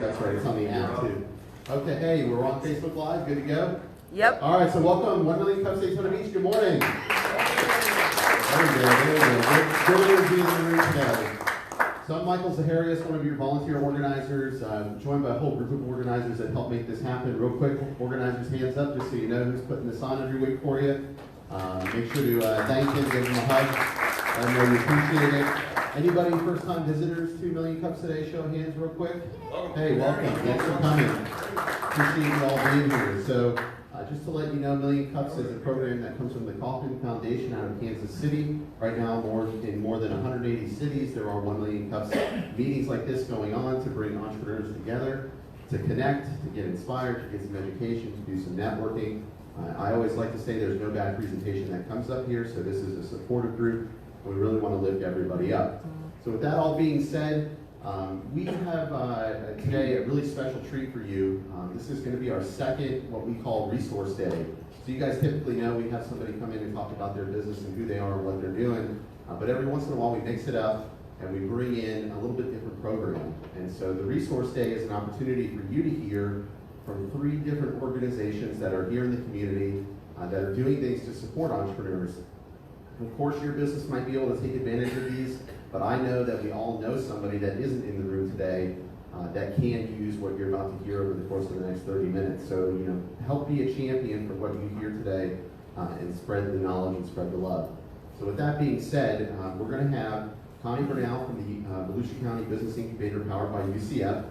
That's right, it's on the app too. Okay, hey, we're on Facebook Live, good to go? Yep. All right, so welcome, 1 Million Cups Daytona Beach, good morning. There we go. Good energy in the room today. So I'm Michael Zaharias, one of your volunteer organizers, joined by a whole group of organizers that help make this happen. Real quick, organizers, hands up, just so you know who's putting this on every week for you. Make sure to thank him, give him a hug. I know you appreciate it. Anybody first-time visitors, 2 Million Cups today? Show of hands real quick. Hey, welcome. Thanks for coming. Appreciate you all being here. So just to let you know, Million Cups is a program that comes from the Kaufman Foundation out of Kansas City. Right now, in more than 180 cities, there are 1 Million Cups meetings like this going on to bring entrepreneurs together, to connect, to get inspired, to get some education, to do some networking. I always like to say there's no bad presentation that comes up here, so this is a supportive group. We really want to lift everybody up. So with that all being said, we have today a really special treat for you. This is going to be our second, what we call Resource Day. So you guys typically know we have somebody come in and talk about their business and who they are and what they're doing. But every once in a while we mix it up and we bring in a little bit different program. And so the Resource Day is an opportunity for you to hear from 3 different organizations that are here in the community that are doing things to support entrepreneurs. Of course, your business might be able to take advantage of these, but I know that we all know somebody that isn't in the room today that can use what you're about to hear over the course of the next 30 minutes. So, help be a champion for what you hear today and spread the knowledge and spread the love. So with that being said, we're going to have Connie Burnell from the Volusia County Business Incubator powered by UCF.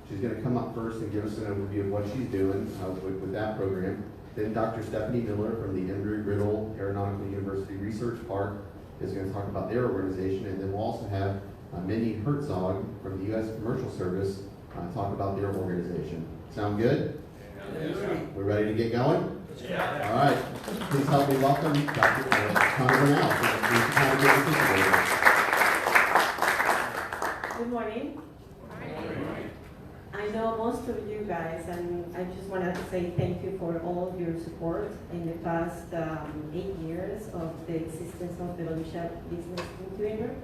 She's going to come up first and give us an overview of what she's doing with that program. Then Dr. Stephanie Miller from the Embry-Riddle Aeronautical University Research Park is going to talk about their organization. And then we'll also have Mindy Herzog from the U.S. Commercial Service talk about their organization. Sound good? Yeah. We're ready to get going? Yeah. All right. Please help me welcome Dr. Connie Burnell from the Volusia County Business Incubator. Good morning. I know most of you guys, and I just wanted to say thank you for all of your support in the past 8 years of the existence of the Volusia Business Incubator.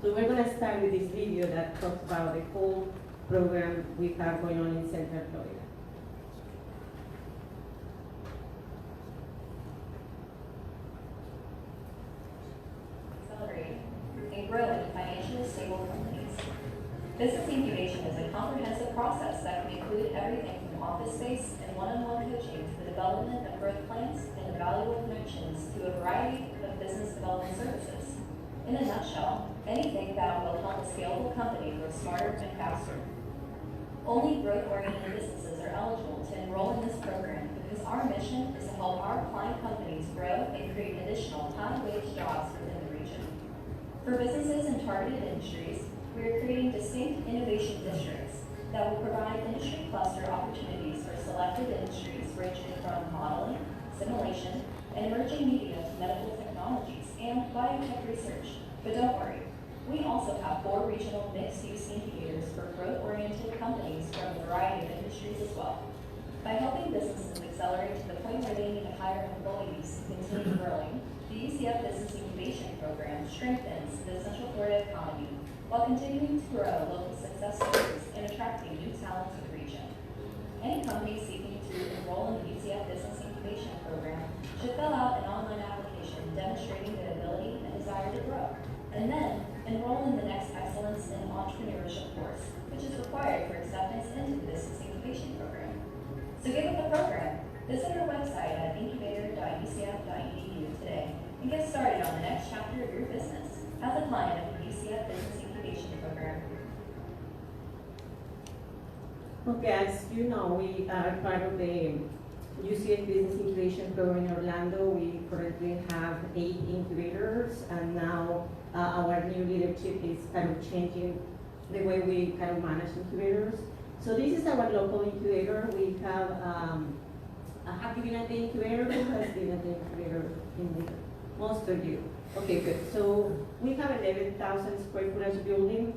So we're going to start with this video that talks about the whole program we have going on in Central Florida. Accelerate and grow into financially stable companies. Business incubation is a comprehensive process that can include everything from office space and one-on-one coaching to the development of growth plans and valuable connections to a variety of business development services. In a nutshell, anything that will help a scalable company grow smarter and faster. Only growth-oriented businesses are eligible to enroll in this program because our mission is to help our client companies grow and create additional high-wage jobs within the region. For businesses in targeted industries, we are creating distinct innovation districts that will provide industry cluster opportunities for selected industries ranging from modeling, simulation, and emerging media to medical technologies and biotech research. But don't worry, we also have 4 regional mixed-use incubators for growth-oriented companies from a variety of industries as well. By helping businesses accelerate to the point where they need to hire employees and continue growing, the UCF Business Incubation Program strengthens the Central Florida economy while continuing to grow local success stories and attracting new talent to the region. Any company seeking to enroll in the UCF Business Incubation Program should fill out an online application demonstrating their ability and desire to grow, and then enroll in the next Excellence in Entrepreneurship course, which is required for acceptance into the Business Incubation Program. So get with the program. Visit our website at incubator.ucf.edu today and get started on the next chapter of your business as a client of the UCF Business Incubation Program. Okay, as you know, we are part of the UCF Business Incubation Program in Orlando. We currently have 8 incubators, and now our new leadership is kind of changing the way we kind of manage incubators. So this is our local incubator. We have have you been at the incubator? Who has been at the incubator in the, most of you? Okay, good. So we have 11,000 square footage building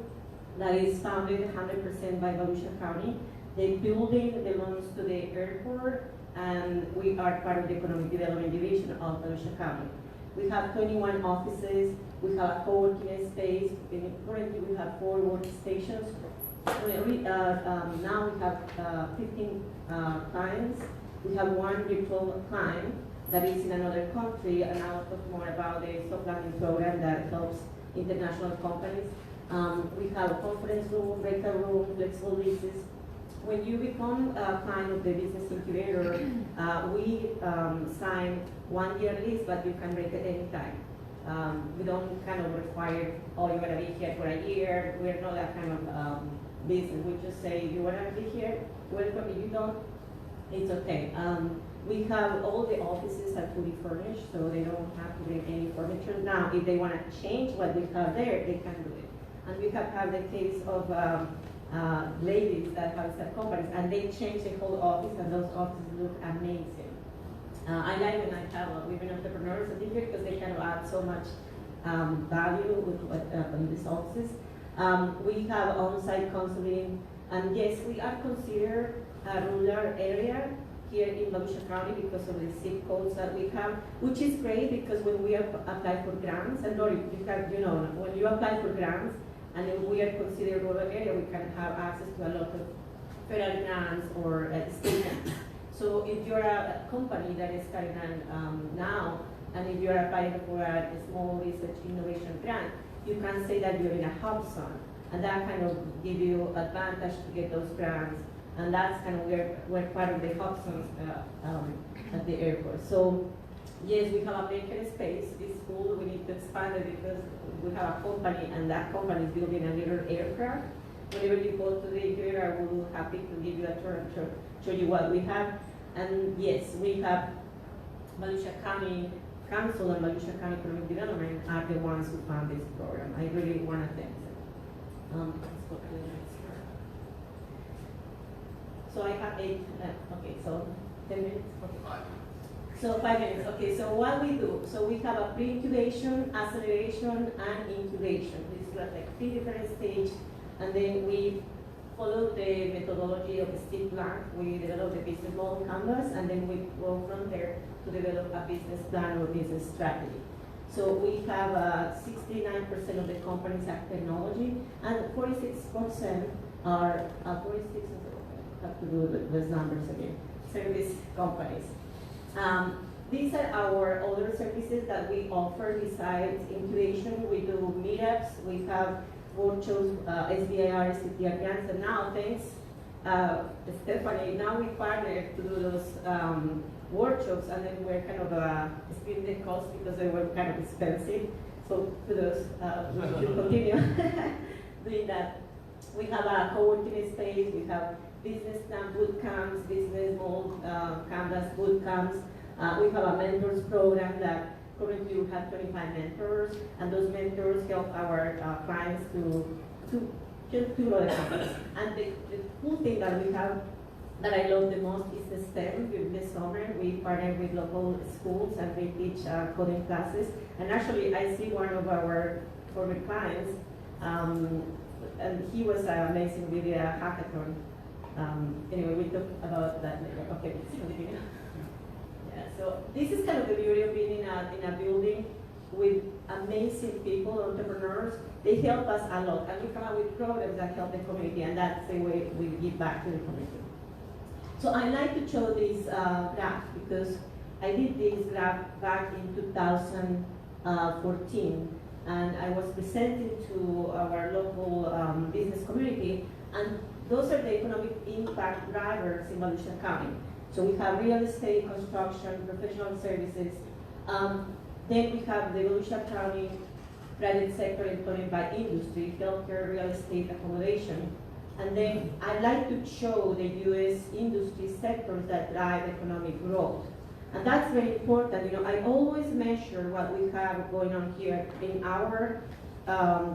that is founded 100% by Volusia County. The building belongs to the airport, and we are part of the Economic Development Division of Volusia County. We have 21 offices. We have a co-working space. Currently, we have 4 workstations Now we have 15 clients. We have one virtual client that is in another country, and I'll talk more about the soft landing program that helps international companies. We have a conference room, rental room, flexible leases. When you become a client of the business incubator, we sign 1 year lease, but you can break it anytime. We don't kind of require, oh, you're gonna be here for a year. We're not that kind of business. We just say, you wanna be here, welcome. If you don't, it's okay. We have all the offices are fully furnished, so they don't have to bring any furniture. Now, if they wanna change what we have there, they can do it. And we have had the case of ladies that have set companies, and they change the whole office, and those offices look amazing. I like when I have women entrepreneurs certificate because they kind of add so much value with in these offices. We have on-site counseling, and yes, we are considered a rural area here in Volusia County because of the zip codes that we have, which is great because when we apply for grants, and Lori, when you apply for grants, and then we are considered rural area, we can have access to a lot of federal grants or state grants. So if you're a company that is starting now, and if you're applying for a small research innovation grant, you can say that you're in a hub zone, and that kind of give you advantage to get those grants, and that's kind of where we're part of the hub zones at the airport. So yes, we have a maker space. This school, we need to expand it because we have a company, and that company is building a little aircraft. Whenever you go to the incubator, we will be happy to give you a tour and show you what we have. And yes, we have Volusia County Council and Volusia County Economic Development are the ones who found this program. I really want to thank them. Let's go to the next one. So I have 8, okay, so 10 minutes? Okay. So 5 minutes, okay, so what we do, so we have a pre-incubation, acceleration, and incubation. This is like 3 different stages, and then we follow the methodology of the steep plan. We develop the business model canvas, and then we go from there to develop a business plan or business strategy. So we have 69% of the companies have technology, and 46% are, 46, I have to do those numbers again, service companies. These are our other services that we offer besides incubation. We do meetups, we have workshops, SBIR, STTR grants, and now thanks, Stephanie, now we partner to do those workshops, and then we're kind of splitting the cost because they were kind of expensive. So to those, we should continue doing that. We have a co-working space, we have business plan boot camps, business model canvas boot camps. We have a mentors program that currently we have 25 mentors, and those mentors help our clients to know the companies. And the cool thing that we have that I love the most is the STEM. This summer we partner with local schools and we teach coding classes. And actually I see one of our former clients, and he was amazing with the hackathon. Anyway, we talk about that later. Okay, let's continue. Yeah, so this is kind of the beauty of being in a building with amazing people, entrepreneurs. They help us a lot, and we come up with programs that help the community, and that's the way we give back to the community. So I like to show this graph because I did this graph back in 2014, and I was presenting to our local business community, and those are the economic impact drivers in Volusia County. So we have real estate, construction, professional services. Then we have the Volusia County private sector employment by industry, healthcare, real estate, accommodation. And then I like to show the U.S. industry sectors that drive economic growth. And that's very important. You know, I always measure what we have going on here in our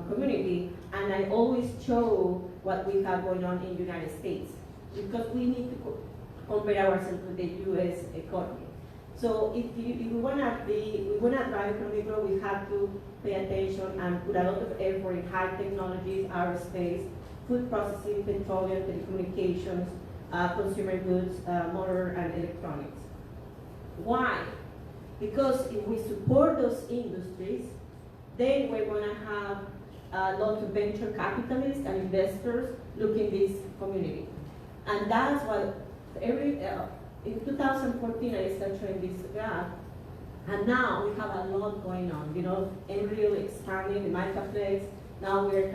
community, and I always show what we have going on in the United States, because we need to compare ourselves with the U.S. economy. So if we want to drive economic growth, we have to pay attention and put a lot of effort in high technologies, aerospace, food processing, petroleum, telecommunications, consumer goods, motor and electronics. Why? Because if we support those industries, then we're going to have a lot of venture capitalists and investors look in this community. And that's what in 2014 I started showing this graph, and now we have a lot going on. You know, Embryo expanding, the marketplace. Now we're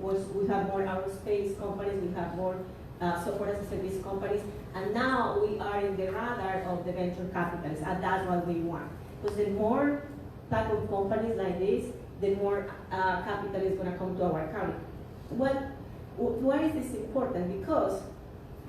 we have more aerospace companies, we have more software as a service companies, and now we are in the radar of the venture capitalists, and that's what we want. Because the more type of companies like this, the more capital is going to come to our county. Why is this important? Because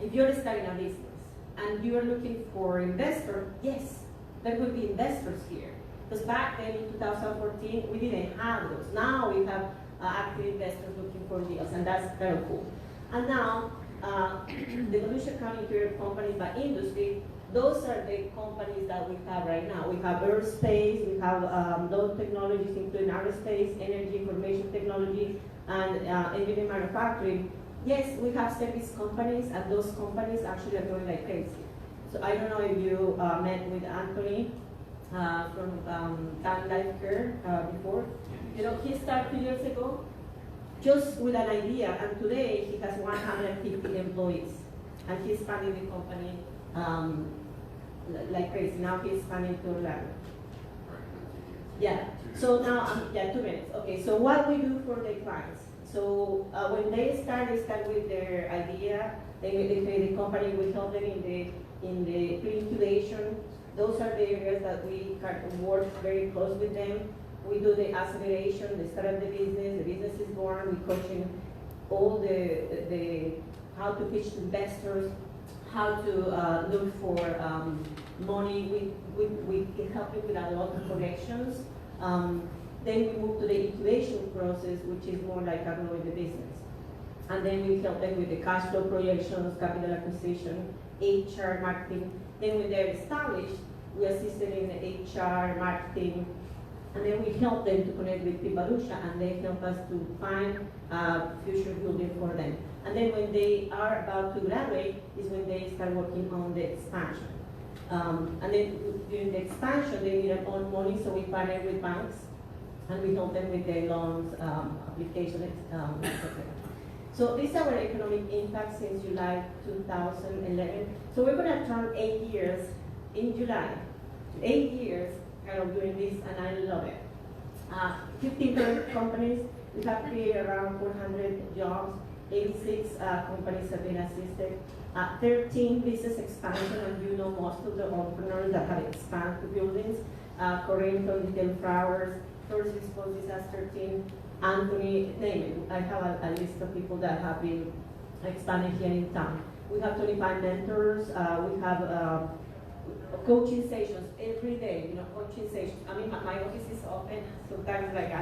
if you're starting a business and you're looking for investors, yes, there will be investors here. Because back then in 2014, we didn't have those. Now we have active investors looking for deals, and that's very cool. And now, the Volusia County Interior companies by industry, those are the companies that we have right now. We have aerospace, we have those technologies including aerospace, energy, information technology, and engineering manufacturing. Yes, we have service companies, and those companies actually are growing like crazy. So I don't know if you met with Anthony from Tan Life Care before. You know, he started 2 years ago just with an idea, and today he has 150 employees, and he's expanding the company like crazy. Now he's expanding to Orlando. Yeah. So now, 2 minutes. Okay. So what we do for the clients? So when they start with their idea. They create a company. We help them in the pre-incubation. Those are the areas that we can work very close with them. We do the acceleration, the start of the business is born, we coaching all the how to pitch to investors, how to look for money. We can help you with a lot of connections. Then we move to the incubation process, which is more like growing the business. And then we help them with the cash flow projections, capital acquisition, HR, marketing. Then when they're established, we assist them in the HR, marketing, and then we help them to connect with Volusia, and they help us to find future building for them. And then when they are about to graduate is when they start working on the expansion. And then during the expansion, they need their own money, so we partner with banks, and we help them with their loans, application, etc. So this is our economic impact since July 2011. So we're going to turn 8 years in July. 8 years kind of doing this, and I love it. 15 companies, we have created around 400 jobs, 86 companies have been assisted, 13 business expansion, and you know most of the entrepreneurs that have expanded to buildings, Corinne from Retail Flowers, First Response Disaster Team, Anthony, name it. I have a list of people that have been expanding here in town. We have 25 mentors, we have coaching sessions every day, coaching sessions. I mean, my office is open, sometimes like,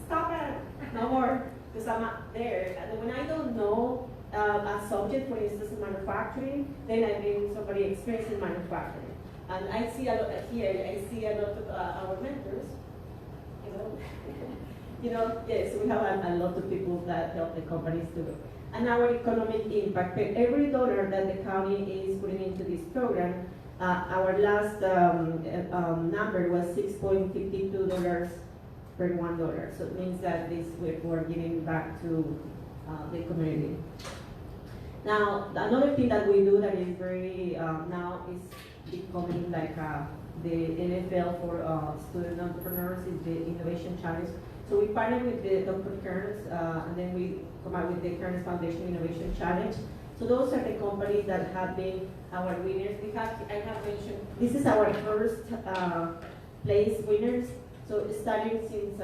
stop it, no more, because I'm not there. And when I don't know a subject, for instance, in manufacturing, then I bring somebody experienced in manufacturing. And I see a lot here, I see a lot of our mentors, yes, we have a lot of people that help the companies do it. And our economic impact, every dollar that the county is putting into this program, our last number was $6.52 per $1. So it means that we're giving back to the community. Now, another thing that we do that is very, now is becoming like the NFL for student entrepreneurs is the Innovation Challenge. So we partner with the Dr. Kearns, and then we come out with the Kearns Foundation Innovation Challenge. So those are the companies that have been our winners. I have mentioned, this is our first place winners. So starting since,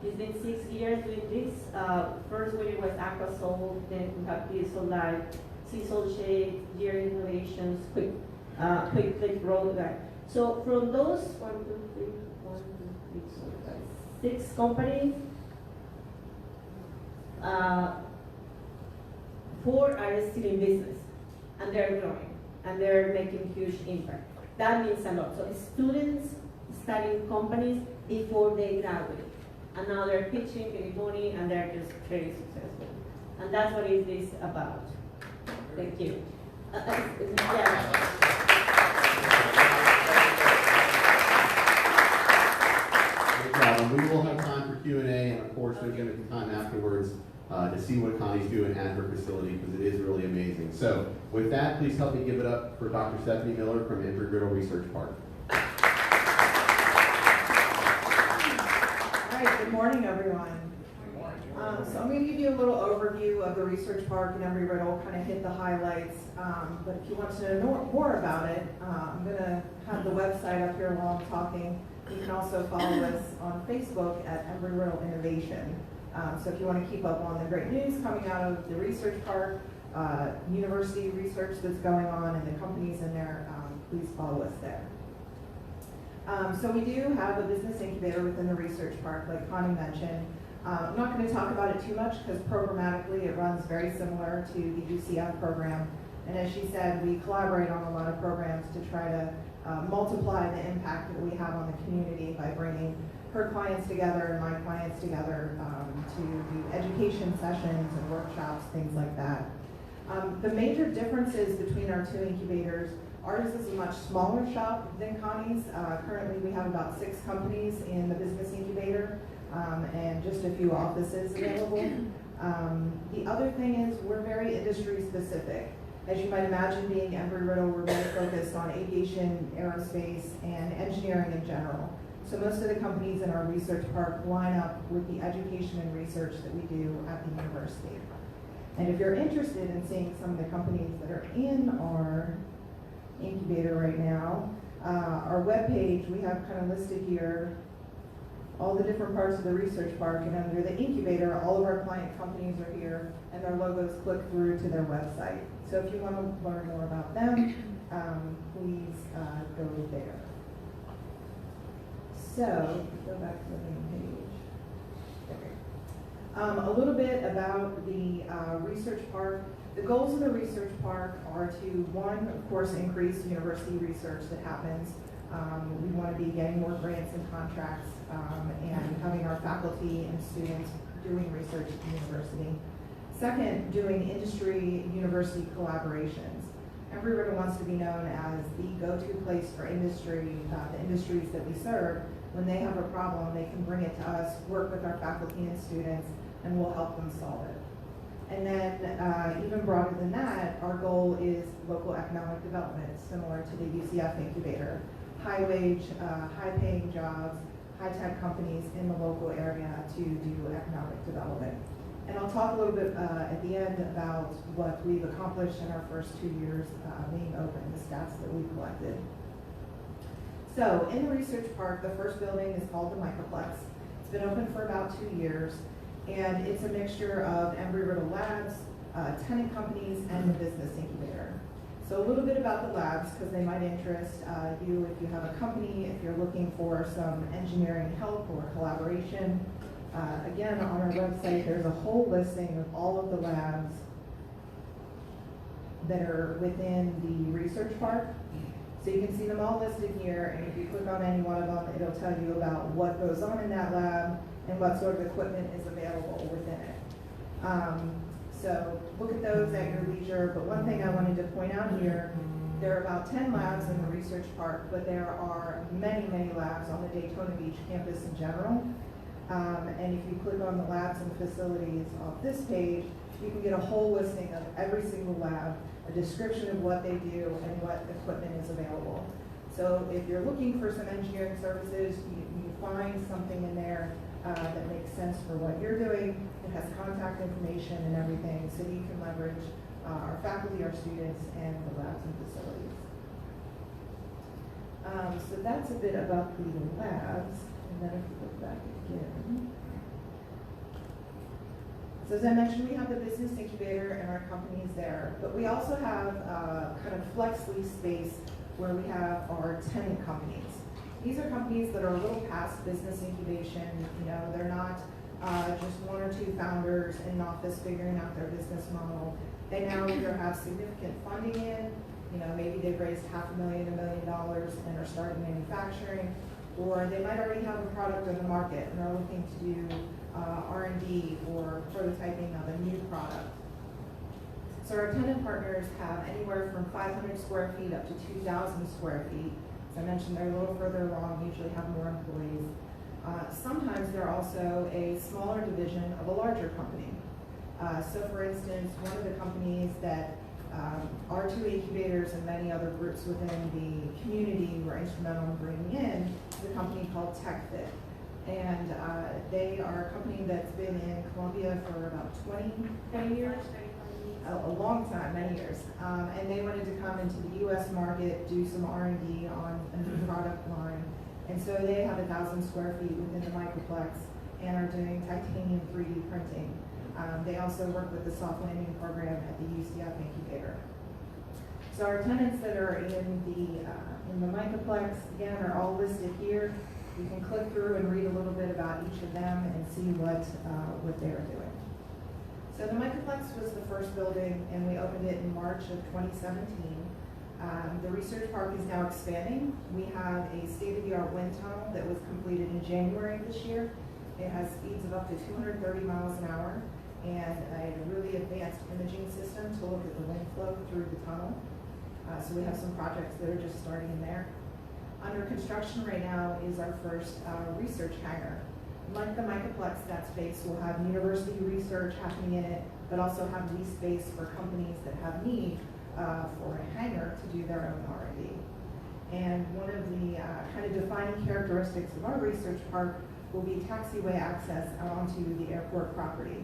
it's been 6 years doing this. First winner was Aquasol, then we have Diesel Life, Seasol Shade, Gear Innovations, Quick Click Road. So from those 6 companies, 4 are still in business, and they're growing, and they're making huge impact. That means a lot. So students studying companies before they graduate, and now they're pitching, getting money, and they're just very successful. And that's what it is about. Thank you. Great job. And we will have time for Q&A, and of course, there's going to be time afterwards to see what Connie's doing at her facility, because it is really amazing. So with that, please help me give it up for Dr. Stephanie Miller from Embry-Riddle Research Park. All right, good morning, everyone. So I'm going to give you a little overview of the research park and Embry-Riddle, kind of hit the highlights. But if you want to know more about it, I'm going to have the website up here while I'm talking. You can also follow us on Facebook at Embry-Riddle Innovation. So if you want to keep up on the great news coming out of the research park, university research that's going on, and the companies in there, please follow us there. So we do have a business incubator within the research park, like Connie mentioned. I'm not going to talk about it too much because programmatically it runs very similar to the UCF program. And as she said, we collaborate on a lot of programs to try to multiply the impact that we have on the community by bringing her clients together and my clients together to do education sessions and workshops, things like that. The major differences between our two incubators, ours is a much smaller shop than Connie's. Currently we have about 6 companies in the business incubator and just a few offices available. The other thing is we're very industry specific. As you might imagine, being Embry-Riddle, we're very focused on aviation, aerospace, and engineering in general. So most of the companies in our research park line up with the education and research that we do at the university. And if you're interested in seeing some of the companies that are in our incubator right now, our webpage, we have kind of listed here all the different parts of the research park, and under the incubator, all of our client companies are here, and their logos click through to their website. So if you want to learn more about them, please go there. So, go back to the main page. Okay. A little bit about the research park. The goals of the research park are to, one, of course, increase university research that happens. We want to be getting more grants and contracts and having our faculty and students doing research at the university. Second, doing industry-university collaborations. Embry-Riddle wants to be known as the go-to place for industry, the industries that we serve. When they have a problem, they can bring it to us, work with our faculty and students, and we'll help them solve it. And then even broader than that, our goal is local economic development, similar to the UCF incubator. High wage, high paying jobs, high tech companies in the local area to do economic development. And I'll talk a little bit at the end about what we've accomplished in our first 2 years being open, the stats that we've collected. So in the research park, the first building is called the Microplex. It's been open for about 2 years, and it's a mixture of Embry-Riddle labs, tenant companies, and the business incubator. So a little bit about the labs, because they might interest you if you have a company, if you're looking for some engineering help or collaboration. Again, on our website, there's a whole listing of all of the labs that are within the research park. So you can see them all listed here, and if you click on any one of them, it'll tell you about what goes on in that lab and what sort of equipment is available within it. So look at those at your leisure, but one thing I wanted to point out here, there are about 10 labs in the research park, but there are many, many labs on the Daytona Beach campus in general. And if you click on the labs and facilities off this page, you can get a whole listing of every single lab, a description of what they do and what equipment is available. So if you're looking for some engineering services, you find something in there that makes sense for what you're doing. It has contact information and everything, so you can leverage our faculty, our students, and the labs and facilities. So that's a bit about the labs. And then if we look back again. So as I mentioned, we have the business incubator and our companies there, but we also have kind of flex lease space where we have our tenant companies. These are companies that are a little past business incubation. You know, they're not just 1 or 2 founders in an office figuring out their business model. They now either have significant funding in, you know, maybe they've raised $500,000, $1 million and are starting manufacturing, or they might already have a product in the market and are looking to do R&D or prototyping of a new product. So our tenant partners have anywhere from 500 square feet up to 2,000 square feet. As I mentioned, they're a little further along, usually have more employees. Sometimes they're also a smaller division of a larger company. So for instance, one of the companies that R2 incubators and many other groups within the community were instrumental in bringing in is a company called TechFit. And they are a company that's been in Colombia for about 20 years, a long time, many years. And they wanted to come into the US market, do some R&D on a new product line. And so they have 1,000 square feet within the Microplex and are doing titanium 3D printing. They also work with the soft landing program at the UCF incubator. So our tenants that are in the Microplex, again, are all listed here. You can click through and read a little bit about each of them and see what they're doing. So the Microplex was the first building, and we opened it in March of 2017. The research park is now expanding. We have a state-of-the-art wind tunnel that was completed in January of this year. It has speeds of up to 230 miles an hour and a really advanced imaging system to look at the wind flow through the tunnel. So we have some projects that are just starting in there. Under construction right now is our first research hangar. Like the Microplex, that space will have university research happening in it, but also have lease space for companies that have need for a hangar to do their own R&D. And one of the kind of defining characteristics of our research park will be taxiway access out onto the airport property.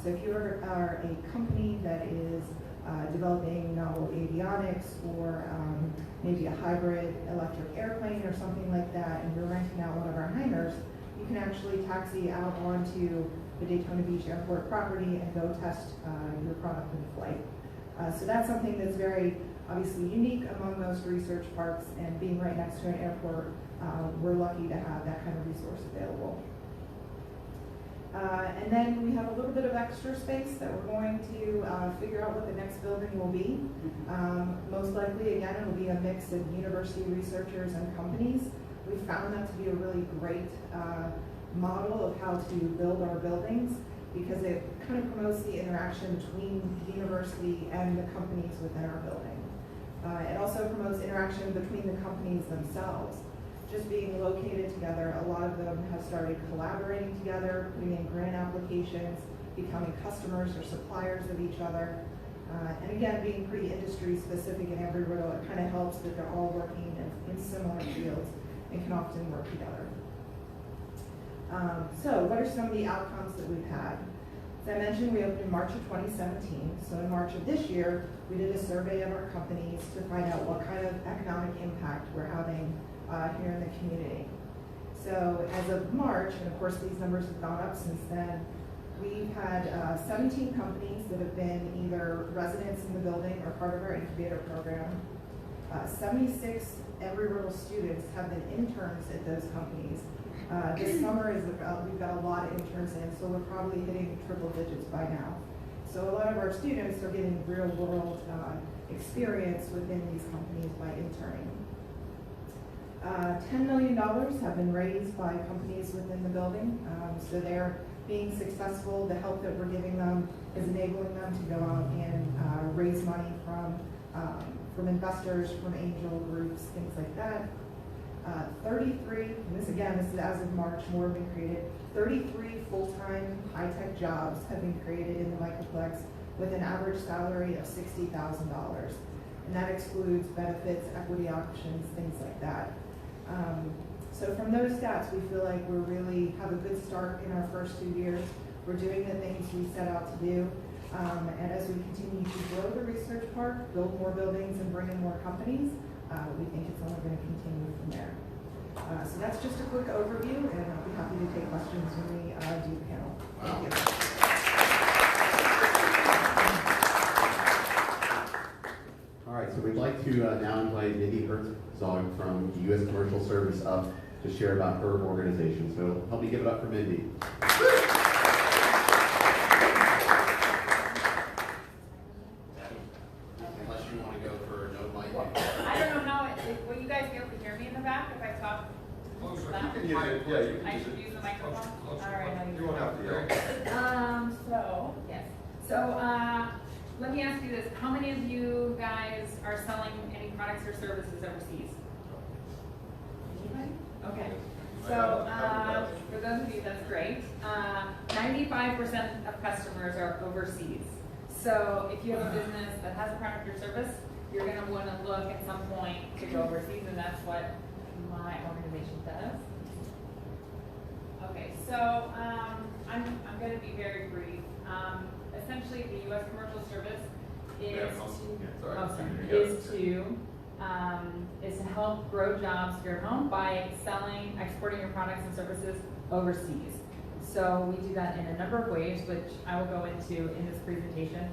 So if you are a company that is developing novel avionics or maybe a hybrid electric airplane or something like that, and you're renting out one of our hangars, you can actually taxi out onto the Daytona Beach airport property and go test your product in flight. So that's something that's very obviously unique among most research parks, and being right next to an airport, we're lucky to have that kind of resource available. And then we have a little bit of extra space that we're going to figure out what the next building will be. Most likely, again, it will be a mix of university researchers and companies. We found that to be a really great model of how to build our buildings, because it kind of promotes the interaction between the university and the companies within our building. It also promotes interaction between the companies themselves. Just being located together, a lot of them have started collaborating together, putting in grant applications, becoming customers or suppliers of each other. And again, being pretty industry specific in every riddle, it kind of helps that they're all working in similar fields and can often work together. So what are some of the outcomes that we've had? As I mentioned, we opened in March of 2017. So in March of this year, we did a survey of our companies to find out what kind of economic impact we're having here in the community. So as of March, and of course these numbers have gone up since then, we've had 17 companies that have been either residents in the building or part of our incubator program. 76 Embry-Riddle students have been interns at those companies. This summer we've got a lot of interns in, so we're probably hitting triple digits by now. So a lot of our students are getting real world experience within these companies by interning. $10 million have been raised by companies within the building. So they're being successful. The help that we're giving them is enabling them to go out and raise money from investors, from angel groups, things like that. 33, and this is as of March, more have been created. 33 full-time high-tech jobs have been created in the Microplex with an average salary of $60,000. And that excludes benefits, equity options, things like that. So from those stats, we feel like we really have a good start in our first 2 years. We're doing the things we set out to do. And as we continue to grow the research park, build more buildings, and bring in more companies, we think it's only going to continue from there. So that's just a quick overview, and I'll be happy to take questions when we do the panel. Thank you. All right, so we'd like to now invite Mindy Herzog from the U.S. Commercial Service up to share about her organization. So help me give it up for Mindy. Unless you want to go for no mic. I don't know how will you guys be able to hear me in the back if I talk? Closer. Loud? You can use it, yeah, you can I use should it. use the microphone? Closer. All right, I'll use You won't have to yell. Let me ask you this. How many of you guys are selling any products or services overseas? Anybody? Okay. So, for those of you, that's great. 90% 95% of customers are overseas. So if you have a business that has a product or service, you're gonna wanna look at some point to go overseas, and that's what my organization does. Okay, so I'm gonna be very brief. Essentially, the U.S. Commercial Service is to help grow jobs here at home by exporting your products and services overseas. So we do that in a number of ways, which I will go into in this presentation.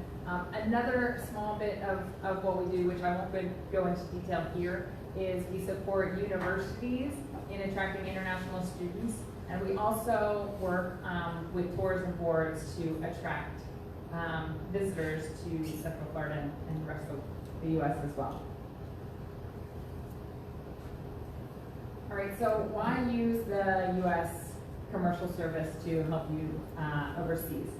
Another small bit of what we do, which I won't go into detail here, is we support universities in attracting international students, and we also work with tourism boards to attract visitors to Central Florida and the rest of the U.S. as well. All right, so why use the U.S. Commercial Service to help you overseas?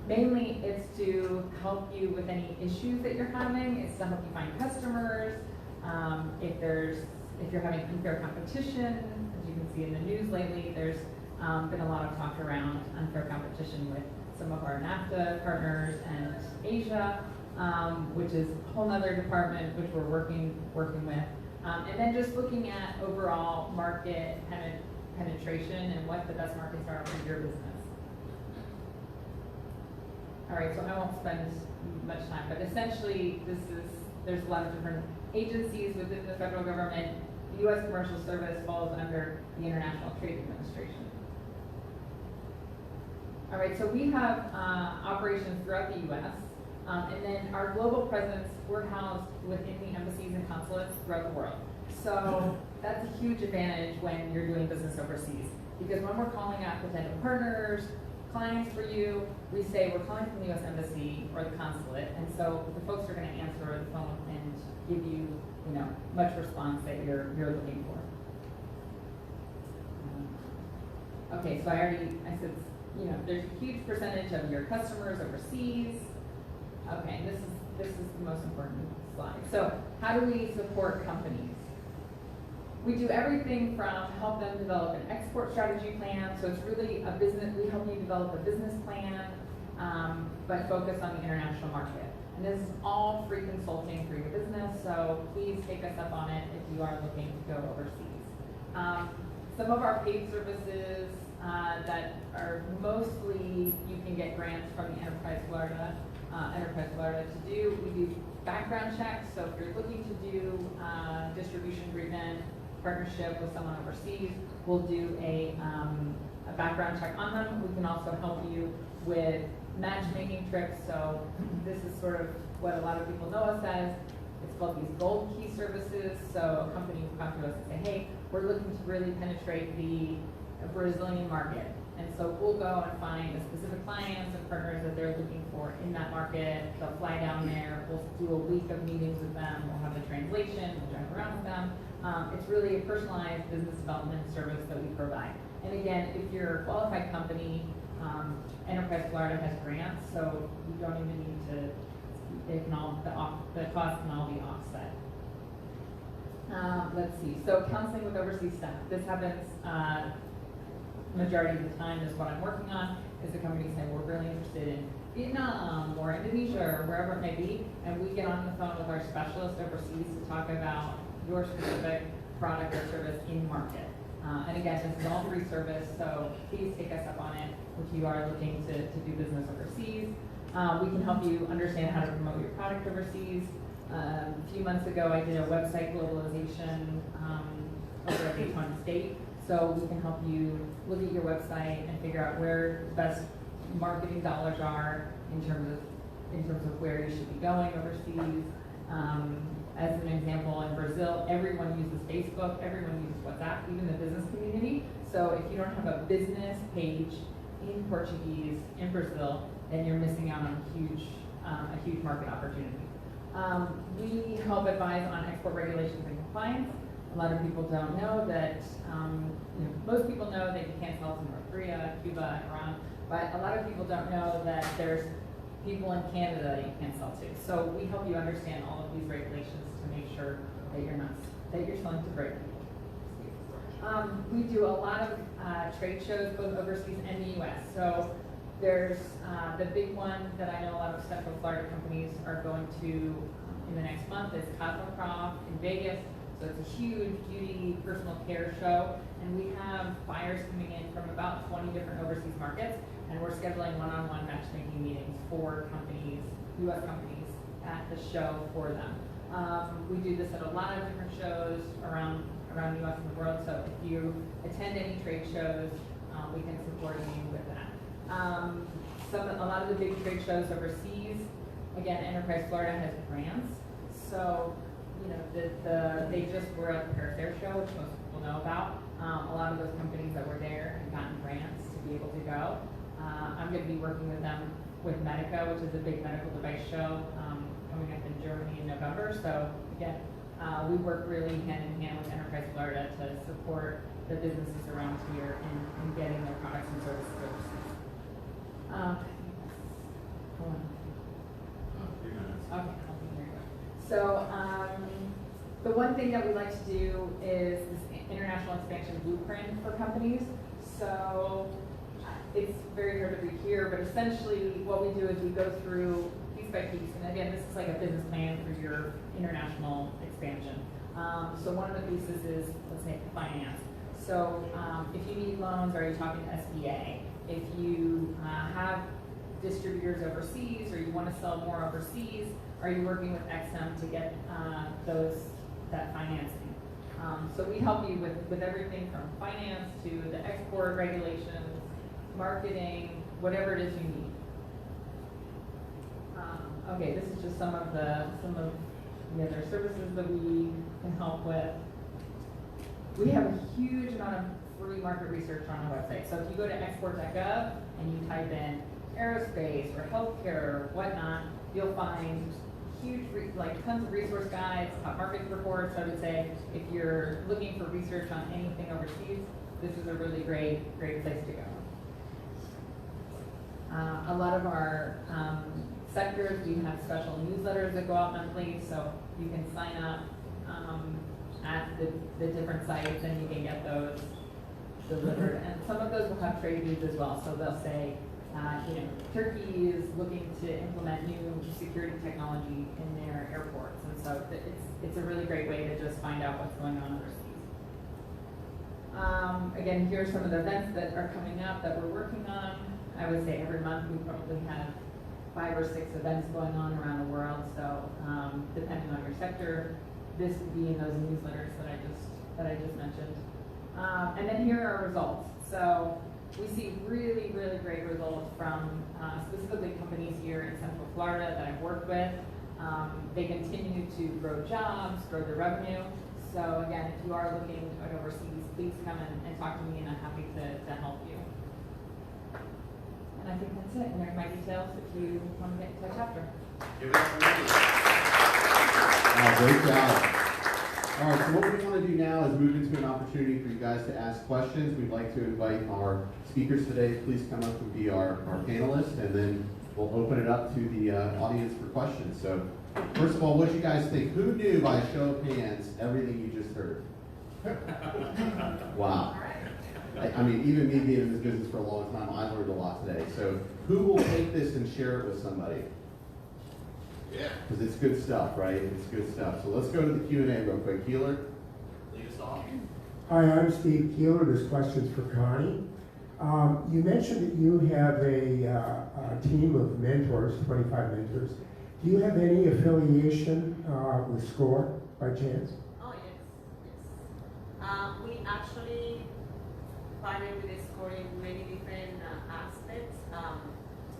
Mainly, it's to help you with any issues that you're having. It's to help you find customers. If you're having unfair competition, as you can see in the news lately, there's been a lot of talk around unfair competition with some of our NAFTA partners and Asia, which is a whole other department which we're working with. And then just looking at overall market penetration and what the best markets are for your business. All right, so I won't spend much time, but essentially there's a lot of different agencies within the federal government. The U.S. Commercial Service falls under the International Trade Administration. All right, so we have operations throughout the U.S. And then our global presence, we're housed within the embassies and consulates throughout the world. So that's a huge advantage when you're doing business overseas. Because when we're calling out potential partners, clients for you, we say we're calling from the U.S. Embassy or the consulate. And so the folks are going to answer the phone and give you, much response that you're looking for. Okay, so I said, there's a huge percentage of your customers overseas. Okay, and this is the most important slide. So how do we support companies? We do everything from help them develop an export strategy plan. So it's really a business, we help you develop a business plan, but focus on the international market. And this is all free consulting for your business, so please take us up on it if you are looking to go overseas. Some of our paid services that are mostly, you can get grants from the Enterprise Florida to do. We do background checks, so if you're looking to do distribution agreement, partnership with someone overseas, we'll do a background check on them. We can also help you with matchmaking trips, so this is sort of what a lot of people know us as. It's called these gold key services, so a company will come to us and say, hey, we're looking to really penetrate the Brazilian market. And so we'll go and find the specific clients and partners that they're looking for in that market. They'll fly down there, we'll do a week of meetings with them, we'll have a translation, we'll drive around with them. It's really a personalized business development service that we provide. And again, if you're a qualified company, Enterprise Florida has grants, so you don't even need to, the cost can all be offset. Let's see, so counseling with overseas staff. This happens majority of the time is what I'm working on, is the company saying we're really interested in Vietnam or Indonesia or wherever it may be, and we get on the phone with our specialist overseas to talk about your specific product or service in market. And again, this is all free service, so please take us up on it if you are looking to do business overseas. We can help you understand how to promote your product overseas. A few months ago, I did a website globalization over at Daytona State. So we can help you look at your website and figure out where the best marketing dollars are in terms of where you should be going overseas. As an example, in Brazil, everyone uses Facebook, everyone uses WhatsApp, even the business community. So if you don't have a business page in Portuguese in Brazil, then you're missing out on a huge market opportunity. We help advise on export regulations and compliance. A lot of people don't know that, most people know that you can't sell to North Korea, Cuba, and Iran, but a lot of people don't know that there's people in Canada that you can't sell to. So we help you understand all of these regulations to make sure that you're selling to great people. We do a lot of trade shows, both overseas and the US. So there's the big one that I know a lot of Central Florida companies are going to in the next month is Cosmocroft in Vegas. So it's a huge beauty personal care show. And we have buyers coming in from about 20 different overseas markets. And we're scheduling one-on-one matchmaking meetings for companies, US companies, at the show for them. We do this at a lot of different shows around the US and the world, so if you attend any trade shows, we can support you with that. A lot of the big trade shows overseas, again, Enterprise Florida has grants, so you know they just were at the Paris Air Show, which most people know about. A lot of those companies that were there have gotten grants to be able to go. I'm going to be working with them with Medica, which is a big medical device show coming up in Germany in November. So again, we work really hand in hand with Enterprise Florida to support the businesses around here in getting their products and services overseas. Hold on. 3 minutes. Okay, I'll be very quick. So the one thing that we like to do is this international expansion blueprint for companies. So it's very hard to read here, but essentially what we do is we go through piece by piece, and again, this is like a business plan for your international expansion. So one of the pieces is, let's say, finance. So if you need loans, are you talking to SBA? If you have distributors overseas, or you want to sell more overseas, are you working with XM to get that financing? So we help you with everything from finance to the export regulations, marketing, whatever it is you need. Okay, this is just some of the other services that we can help with. We have a huge amount of free market research on our website. So if you go to export.gov and you type in aerospace or healthcare or whatnot, you'll find huge, tons of resource guides, market reports. I would say if you're looking for research on anything overseas, this is a really great place to go. A lot of our sectors, we have special newsletters that go out monthly, so you can sign up at the different sites and you can get those delivered. And some of those will have trade news as well, so they'll say, Turkey is looking to implement new security technology in their airports, and so it's a really great way to just find out what's going on overseas. Again, here are some of the events that are coming up that we're working on. I would say every month we probably have 5 or 6 events going on around the world. So depending on your sector, this would be in those newsletters that I just mentioned. And then here are our results. So we see really, really great results from specifically companies here in Central Florida that I've worked with. They continue to grow jobs, grow their revenue. So again, if you are looking at overseas, please come and talk to me, and I'm happy to help you. And I think that's it. And there are my details if you want to get in touch after. Give it up for me. Great job. All right, so what we want to do now is move into an opportunity for you guys to ask questions. We'd like to invite our speakers today. Please come up and be our panelists, and then we'll open it up to the audience for questions. So first of all, what do you guys think? Who knew by a show of hands everything you just heard? Wow. I mean, even me being in this business for a long time, I learned a lot today. So who will take this and share it with somebody? Yeah. Because it's good stuff, right? It's good stuff. So let's go to the Q&A real quick. Keeler? Lead us off. Hi, I'm Steve Keeler. This question's for Connie. You mentioned that you have a team of mentors, 25 mentors. Do you have any affiliation with SCORE by chance? Oh, yes. We actually partner with the SCORE in many different aspects.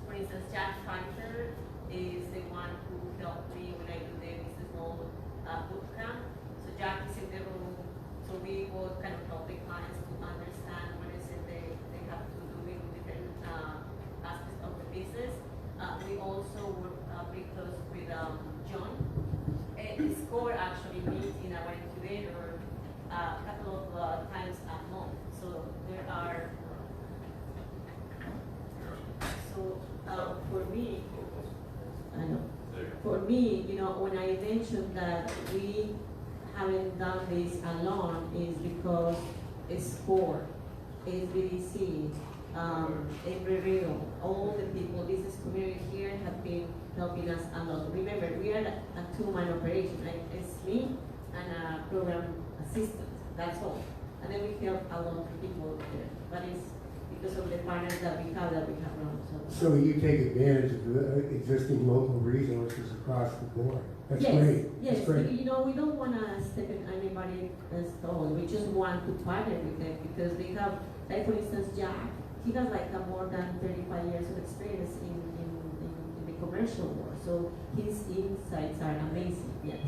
For instance, Jack Fancher is the one who helped me when I do the business mode bootcamp. So Jack is in the room, so we both kind of help the clients to understand what is it they have to do in different aspects of the business. We also work pretty close with John. SCORE actually meets in our incubator a couple of times a month. So there are, for me, when I mentioned that we haven't done this alone is because sport, SBDC, Embry-Riddle, all the people, business community here have been helping us a lot. Remember, we are a two-man operation, like it's me and a program assistant, that's all. And then we help a lot of people there, but it's because of the partners that we have around. So you take advantage of the existing local resources across the board. That's Yes, great. yes. That's great. You know, we don't want to step in anybody's toes. We just want to partner with them because they have, like for instance, Jack. He has like more than 35 years of experience in the commercial world. So his insights are amazing. Yes.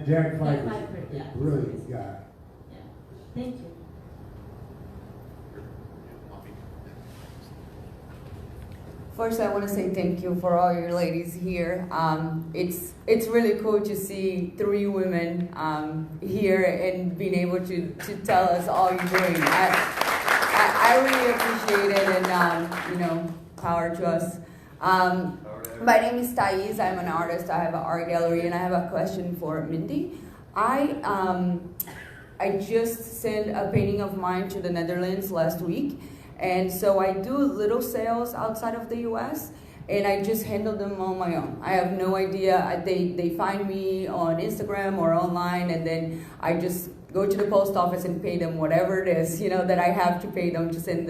Jack Pfeiffer, Pfeiffer, yeah. brilliant guy. Yeah. Thank you. First, I want to say thank you for all your ladies here. It's really cool to see 3 women here and being able to tell us all you're doing. I really appreciate it, and power to us. My name is Thais. I'm an artist. I have an art gallery, and I have a question for Mindy. I just sent a painting of mine to the Netherlands last week. And so I do little sales outside of the US, and I just handle them on my own. I have no idea. They find me on Instagram or online, and then I just go to the post office and pay them whatever it is, that I have to pay them to send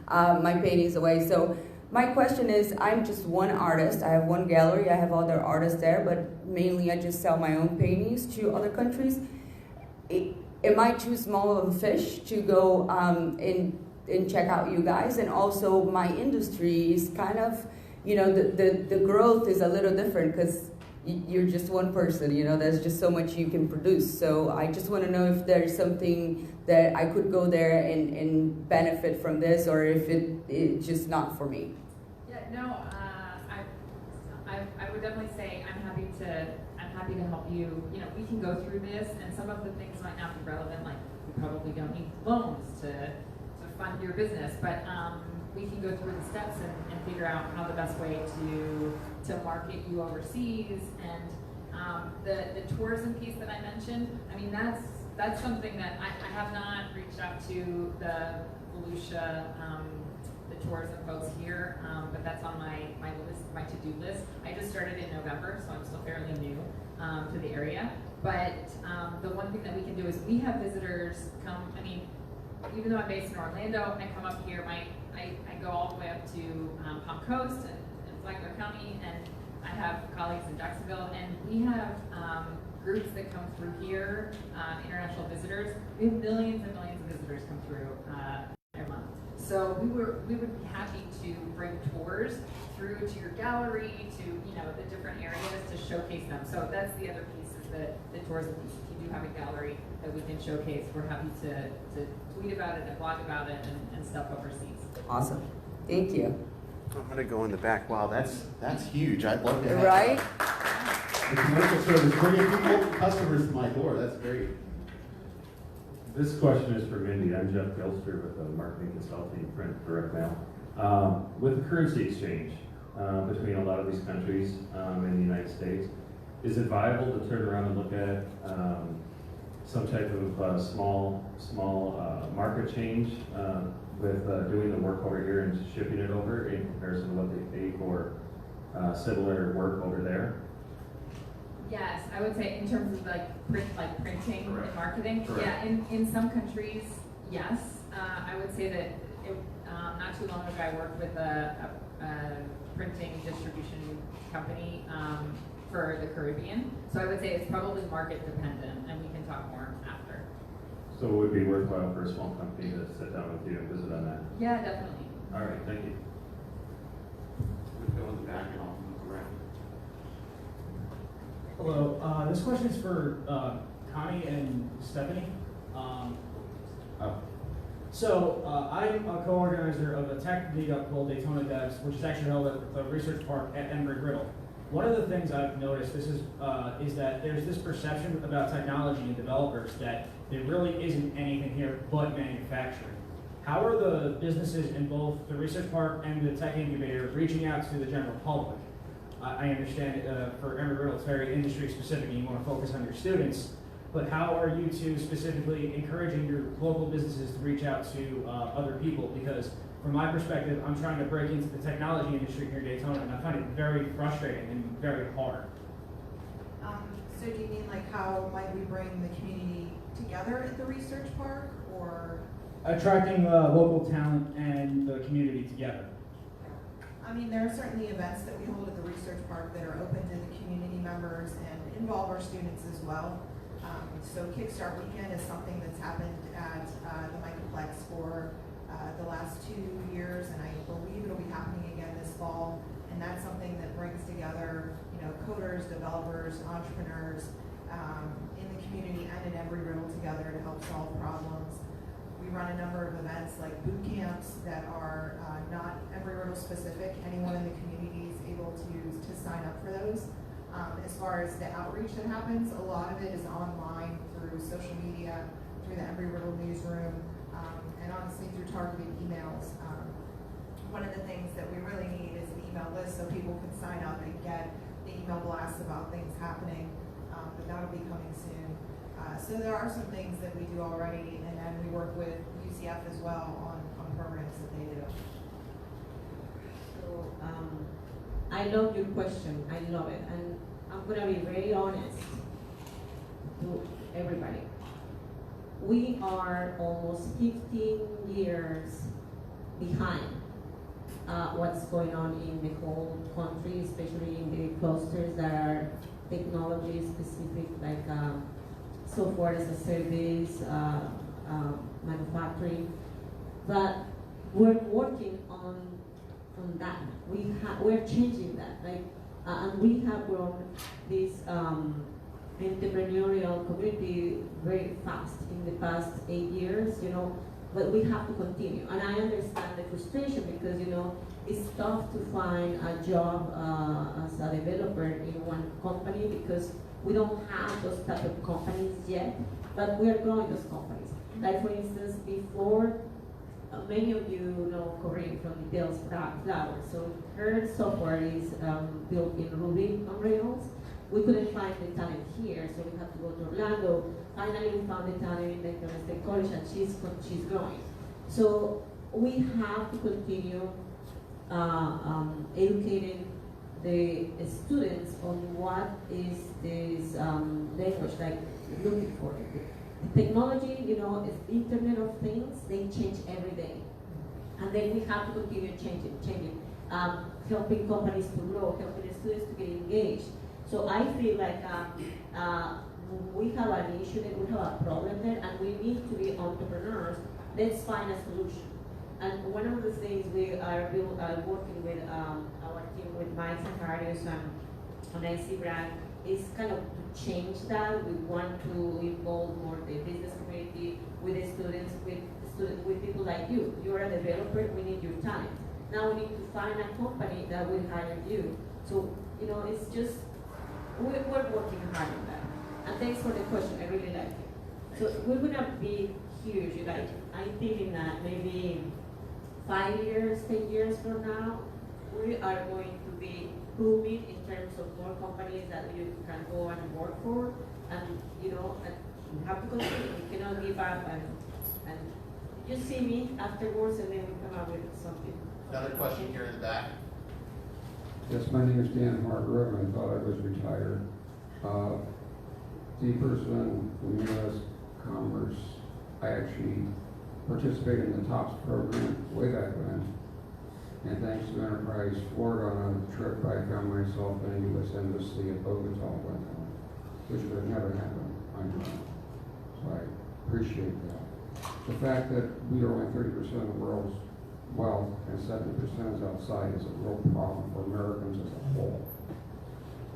my paintings away. So my question is, I'm just one artist. I have one gallery. I have other artists there, but mainly I just sell my own paintings to other countries. Am I too small of a fish to go and check out you guys? And also my industry is kind of, the growth is a little different because you're just one person, there's just so much you can produce. So I just want to know if there's something that I could go there and benefit from this, or if it's just not for me. Yeah, no, I would definitely say I'm happy to help you. We can go through this, and some of the things might not be relevant, like you probably don't need loans to fund your business, but we can go through the steps and figure out how the best way to market you overseas. And the tourism piece that I mentioned, I mean, that's something that I have not reached out to the Volusia, the tourism folks here, but that's on my list, my to-do list. I just started in November, so I'm still fairly new to the area. But the one thing that we can do is we have visitors come. I mean, even though I'm based in Orlando, I come up here. I go all the way up to Palm Coast and Flagler County, and I have colleagues in Jacksonville, and we have groups that come through here, international visitors. We have millions and millions of visitors come through every month. So we would be happy to bring tours through to your gallery, to the different areas to showcase them. So that's the other piece, is the tourism piece. If you do have a gallery that we can showcase, we're happy to tweet about it and blog about it and stuff overseas. Awesome. Thank you. I'm gonna go in the back. Wow, that's huge. I'd love to have Right? the commercial service bringing people, customers to my door. That's great. This question is for Mindy. I'm Jeff Gilster with the Marketing Consulting Print Direct Mail. With the currency exchange between a lot of these countries in the United States, is it viable to turn around and look at some type of small market change with doing the work over here and shipping it over in comparison to what they pay for similar work over there? Yes, I would say in terms of printing Correct. and marketing. Correct. Yeah, in some countries, yes. I would say that not too long ago I worked with a printing distribution company for the Caribbean. So I would say it's probably market dependent, and we can talk more after. So it would be worthwhile for a small company to sit down with you and visit on that. Yeah, definitely. All right, thank you. Let's go in the back and I'll move around. Hello, this question is for Connie and Stephanie. I'm a co-organizer of a tech meetup called Daytona Devs, which is actually held at the research park at Embry-Riddle. One of the things I've noticed is that there's this perception about technology and developers that there really isn't anything here but manufacturing. How are the businesses in both the research park and the tech incubator reaching out to the general public? I understand for Embry-Riddle it's very industry specific and you want to focus on your students, but how are you two specifically encouraging your local businesses to reach out to other people? Because from my perspective, I'm trying to break into the technology industry here in Daytona, and I find it very frustrating and very hard. So do you mean like how might we bring the community together at the research park, or? Attracting local talent and the community together. I mean, there are certainly events that we hold at the research park that are open to the community members and involve our students as well. So Kickstart Weekend is something that's happened at the Microplex for the last 2 years, and I believe it'll be happening again this fall. And that's something that brings together, coders, developers, entrepreneurs in the community and in Embry-Riddle together to help solve problems. We run a number of events like boot camps that are not Embry-Riddle specific. Anyone in the community is able to sign up for those. As far as the outreach that happens, a lot of it is online through social media, through the Embry-Riddle newsroom, and honestly through targeted emails. One of the things that we really need is an email list so people can sign up and get the email blasts about things happening, but that'll be coming soon. So there are some things that we do already, and then we work with UCF as well on programs that they do. So I love your question. I love it, and I'm gonna be very honest to everybody. We are almost 15 years behind what's going on in the whole country, especially in the clusters that are technology specific, like software as a service, manufacturing. But we're working on that. We're changing that, right? And we have grown this entrepreneurial community very fast in the past 8 years, but we have to continue. And I understand the frustration because, it's tough to find a job as a developer in one company because we don't have those type of companies yet, but we are growing those companies. Like for instance, before, many of you know Corinne from Details Flowers. So her software is built in Ruby on Rails. We couldn't find the talent here, so we had to go to Orlando. Finally, we found the talent in Daytona State College, and she's growing. So we have to continue educating the students on what is this language like looking for. The technology, is Internet of Things. They change every day, and then we have to continue changing, helping companies to grow, helping the students to get engaged. So I feel like we have an issue, that we have a problem there, and we need to be entrepreneurs. Let's find a solution. And one of the things we are working with our team with Mike Zacharias and IC Brand is kind of to change that. We want to involve more the business community with the students, with people like you. You're a developer, we need your talent. Now we need to find a company that will hire you. So, it's just, we're working hard on that. And thanks for the question, I really like it. So we're gonna be huge, I'm thinking that maybe 5 years, 10 years from now, we are going to be booming in terms of more companies that you can go and work for, and we have to continue. We cannot give up, and you see me afterwards, and then we come up with something. Another question here in the back. Yes, my name is Dan Hargrove, and I thought I was retired. Deepers in U.S. Commerce, I actually participated in the TOPS program way back when. And thanks to Enterprise Florida, on a trip I found myself in a U.S. Embassy at Bogota one time, which would have never happened on your own. So I appreciate that. The fact that we are only 30% of the world's wealth and 70% is outside is a real problem for Americans as a whole.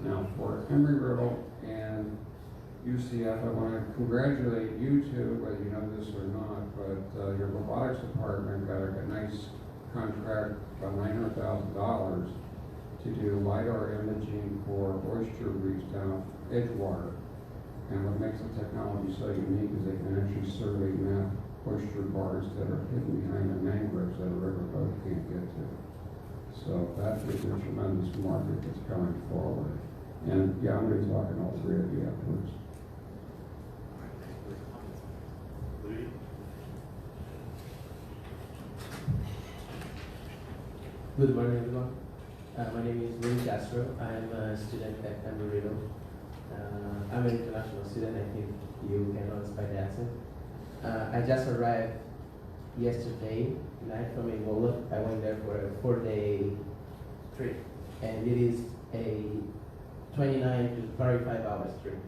Now, for Embry-Riddle and UCF, I want to congratulate you two, whether you know this or not, but your robotics department got a nice contract, about $900,000, to do LiDAR imaging for oyster reefs down Edgewater. And what makes the technology so unique is they can actually survey map oyster bars that are hidden behind the mangroves that a riverboat can't get to. So that is a tremendous market that's coming forward. And yeah, I'm going to be talking to all three of you afterwards. Good morning, everyone. My name is Willie Castro. I'm a student at Amarillo. I'm an international student. I think you can notice by the accent. I just arrived yesterday night from Angola. I went there for a 4-day trip, and it is a 29 to 35 hours trip.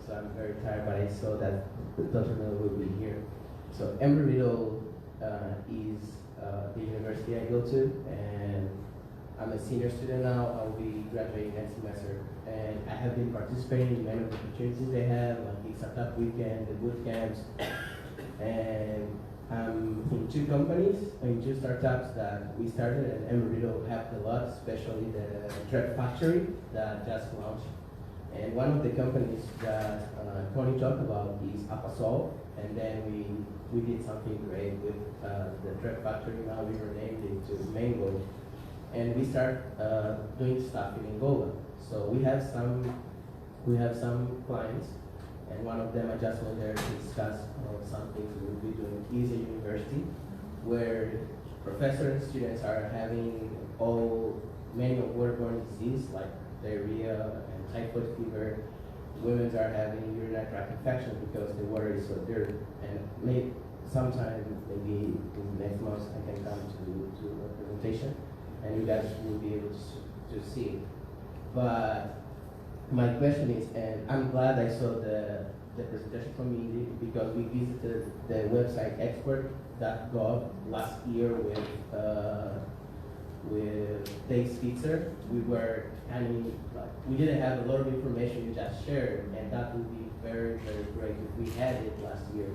So I'm very tired, but I saw that Dr. Miller will be here. So Amarillo is the university I go to, and I'm a senior student now. I'll be graduating next semester, and I have been participating in many of the opportunities they have, like the startup weekend, the boot camps, and I'm in 2 companies, in 2 startups that we started, and Amarillo helped a lot, especially the Dread Factory that just launched. And one of the companies that Tony talked about is Apasol, and then we did something great with the Dread Factory. Now we renamed it to Mango, and we start doing stuff in Angola. So we have some clients, and one of them I just went there to discuss something we will be doing is a university where professors and students are having many of waterborne diseases like diarrhea and typhoid fever. Women are having urinary tract infection because the water is so dirty. And sometime maybe in the next month I can come to a presentation and you guys will be able to see it. But my question is, and I'm glad I saw the presentation from Indy because we visited the website expert.gov last year with Dave Spitzer. We didn't have a lot of information you just shared, and that would be very, very great if we had it last year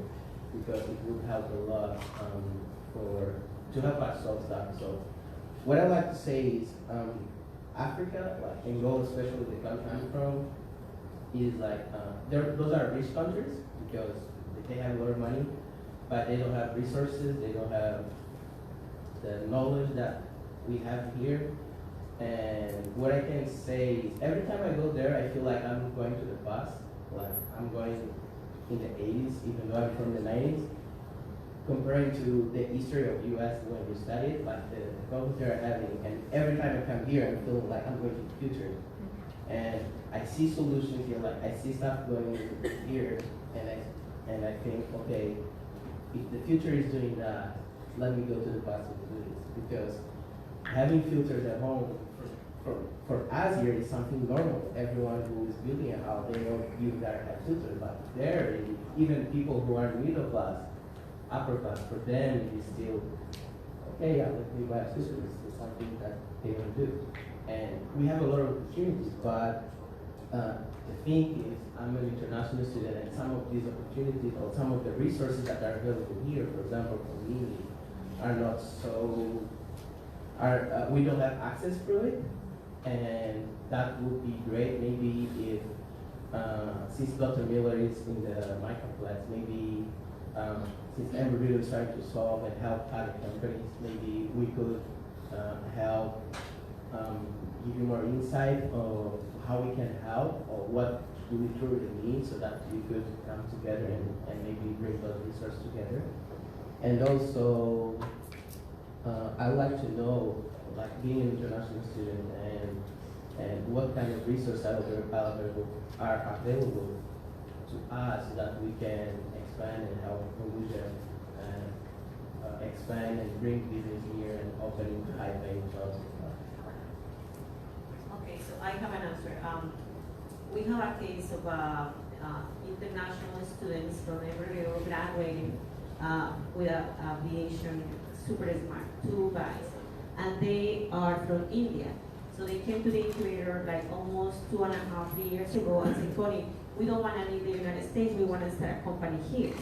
because it would help a lot to help us solve stuff. So what I'd like to say is Africa, like Angola, especially the country I'm from, is like, those are rich countries because they have a lot of money, but they don't have resources, they don't have the knowledge that we have here. And what I can say is every time I go there, I feel like I'm going to the past, like I'm going in the 80s, even though I'm from the 90s. Comparing to the history of US when you study it, like the problems they're having, and every time I come here, I'm feeling like I'm going to the future. And I see solutions here, like I see stuff going here, and I think, okay, if the future is doing that, let me go to the past and do this. Because having filters at home, for us here, is something normal. Everyone who is building a house, they know you gotta have filters, but there, even people who are middle class, upper class, for them it is still, okay, yeah, let me buy a filter. It's something that they don't do. And we have a lot of opportunities, but the thing is, I'm an international student, and some of these opportunities or some of the resources that are available here, for example, for me, are not so, we don't have access to it, and that would be great maybe if, since Dr. Miller is in the microplex, maybe since Amarillo is trying to solve and help other companies, maybe we could help give you more insight of how we can help or what do we truly need so that we could come together and maybe bring those resources together. And also, I'd like to know, like being an international student and what kind of resources are available to us so that we can expand and help Norwegian and expand and bring business here and open high-paying jobs and stuff. Okay, so I have an answer. We have a case of international students from Amarillo graduating with aviation super smart, 2 guys, and they are from India. So they came to the incubator like almost 2.5 years ago and said, Tony, we don't want to leave the United States, we want to start a company here.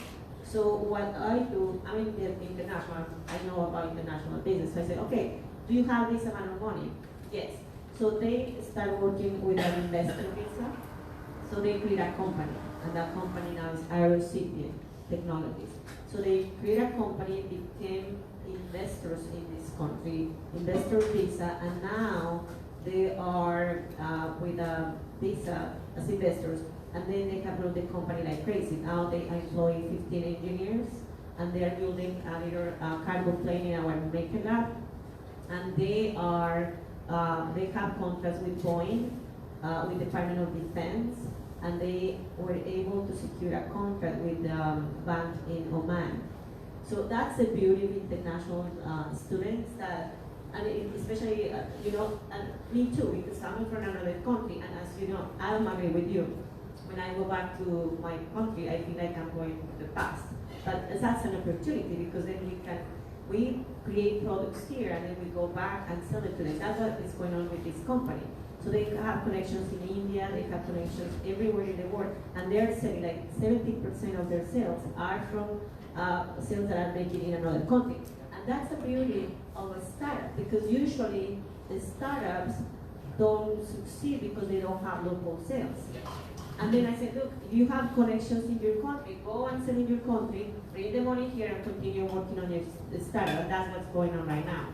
So what I do, I'm in the international, I know about international business. So I said, okay, do you have this amount of money? Yes. So they start working with an investor visa. So they create a company, and that company now is Aerocity Technologies. So they create a company, became investors in this country, investor visa, and now they are with a visa as investors, and then they have grown the company like crazy. Now they employ 15 engineers, and they are building a little cargo plane in our maker lab. and they are, they have contracts with Boeing, with Department of Defense, and they were able to secure a contract with the bank in Oman. So that's the beauty of international students that, and especially, you know, and me too, because I'm from another country, and as you know, I'm agree with you. When I go back to my country, I feel like I'm going to the past. But that's an opportunity, because then we create products here, and then we go back and sell it to them. That's what is going on with this company. So they have connections in India, they have connections everywhere in the world, and they're selling like 70% of their sales are from sales that are making in another country. And that's the beauty of a startup, because usually the startups don't succeed because they don't have local sales. And then I said, look, if you have connections in your country, go and sell in your country, bring the money here and continue working on your startup. And that's what's going on right now.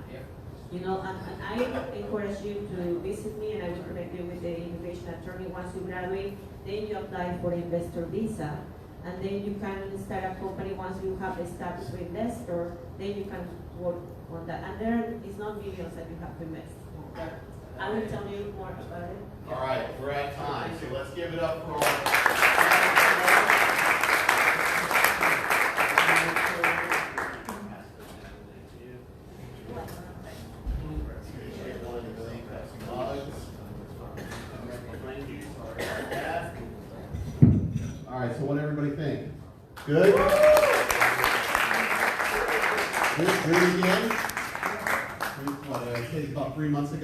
You know, and I encourage you to visit me, and I will connect you with the immigration attorney. Once you graduate, then you apply for investor visa, and then you can start a company. Once you have the status of investor, then you can work on that. And there is not millions that you have to invest. I will tell you more about it. All right, we're at time, so let's give it up for our. All right, so what do everybody think? Good? Good again? What did I say, about 3 months ago?